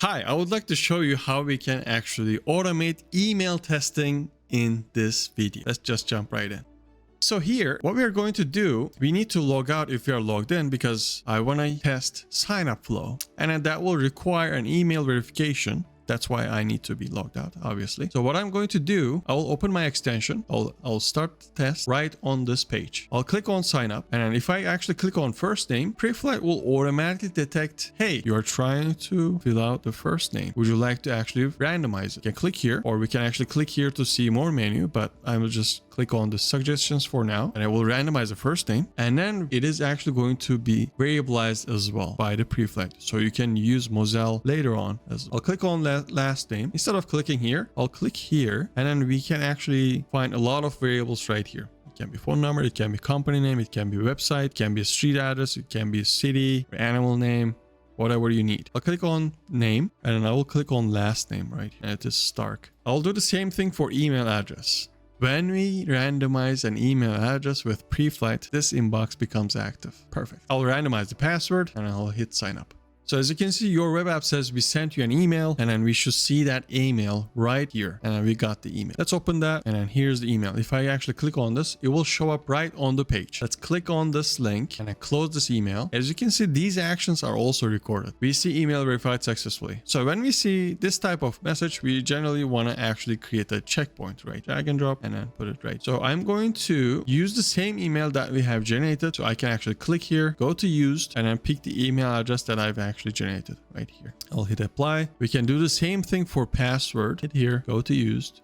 Hi, I would like to show you how we can actually automate email testing in this video. Let's just jump right in. So here, what we are going to do, we need to log out if we are logged in because I want to test sign up flow. And then that will require an email verification. That's why I need to be logged out, obviously. So what I'm going to do, I will open my extension. I'll start the test right on this page. I'll click on sign up. And if I actually click on first name, Preflight will automatically detect, hey, you're trying to fill out the first name. Would you like to actually randomize it? You can click here, or we can actually click here to see more menu, but I will just click on the suggestions for now, and I will randomize the first name. And then it is actually going to be variabilized as well by the Preflight. So you can use Moselle later on as well. I'll click on last name. Instead of clicking here, I'll click here, and then we can actually find a lot of variables right here. It can be phone number, it can be company name, it can be website, it can be a street address, it can be a city, animal name, whatever you need. I'll click on name, and then I will click on last name right here. It is Stark. I'll do the same thing for email address. When we randomize an email address with Preflight, this inbox becomes active. Perfect. I'll randomize the password and I'll hit sign up. So as you can see, your web app says we sent you an email, and then we should see that email right here. And then we got the email. Let's open that, and then here's the email. If I actually click on this, it will show up right on the page. Let's click on this link and I close this email. As you can see, these actions are also recorded. We see email verified successfully. So when we see this type of message, we generally want to actually create a checkpoint, right? Drag and drop and then put it right. So I'm going to use the same email that we have generated. So I can actually click here, go to used, and then pick the email address that I've actually generated right here. I'll hit apply. We can do the same thing for password. Hit here, go to used.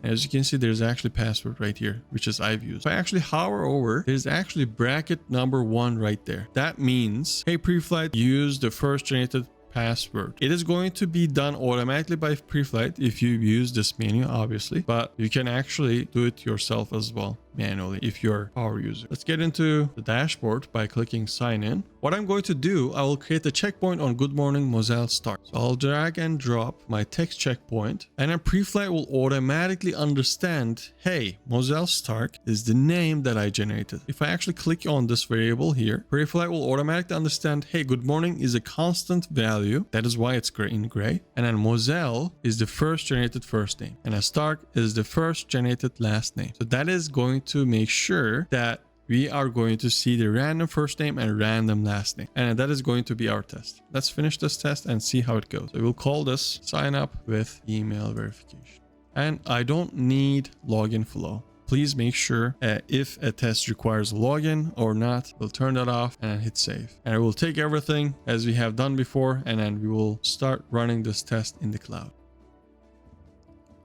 As you can see, there's actually password right here, which is I've used. If I actually hover over, there's actually bracket number 1 right there. That means, hey, Preflight, use the first generated password. It is going to be done automatically by Preflight if you use this menu, obviously, but you can actually do it yourself as well manually if you're a power user. Let's get into the dashboard by clicking sign in. What I'm going to do, I will create a checkpoint on Good Morning Moselle Start. So I'll drag and drop my text checkpoint, and then Preflight will automatically understand, hey, Moselle Stark is the name that I generated. If I actually click on this variable here, Preflight will automatically understand, hey, Good Morning is a constant value. That is why it's in gray. And then Moselle is the first generated first name, and Stark is the first generated last name. So that is going to make sure that we are going to see the random first name and random last name. And that is going to be our test. Let's finish this test and see how it goes. So we'll call this sign up with email verification. And I don't need login flow. Please make sure if a test requires a login or not, we'll turn that off and hit save. And it will take everything as we have done before, and then we will start running this test in the cloud.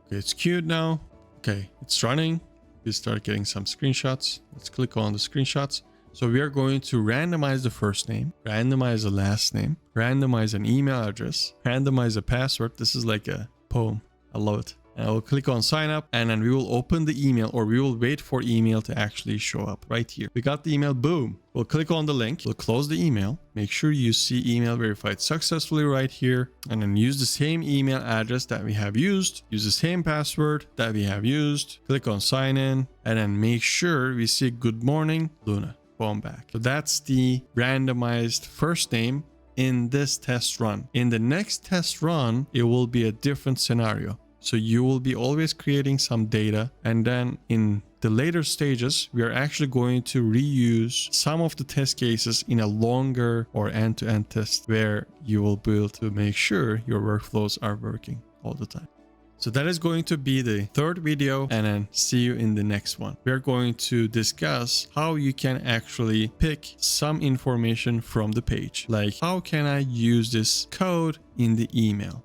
Okay, it's queued now. Okay, it's running. We start getting some screenshots. Let's click on the screenshots. So we are going to randomize the first name, randomize the last name, randomize an email address, randomize a password. This is like a poem. I love it. And I will click on sign up, and then we will open the email, or we will wait for email to actually show up right here. We got the email, boom. We'll click on the link, we'll close the email, make sure you see email verified successfully right here, and then use the same email address that we have used, use the same password that we have used, click on sign in, and then make sure we see Good Morning Luna. Boom, back. So that's the randomized first name in this test run. In the next test run, it will be a different scenario. So you will be always creating some data, and then in the later stages, we are actually going to reuse some of the test cases in a longer or end-to-end test where you will be able to make sure your workflows are working all the time. So that is going to be the third video, and then see you in the next one. We're going to discuss how you can actually pick some information from the page, like how can I use this code in the email.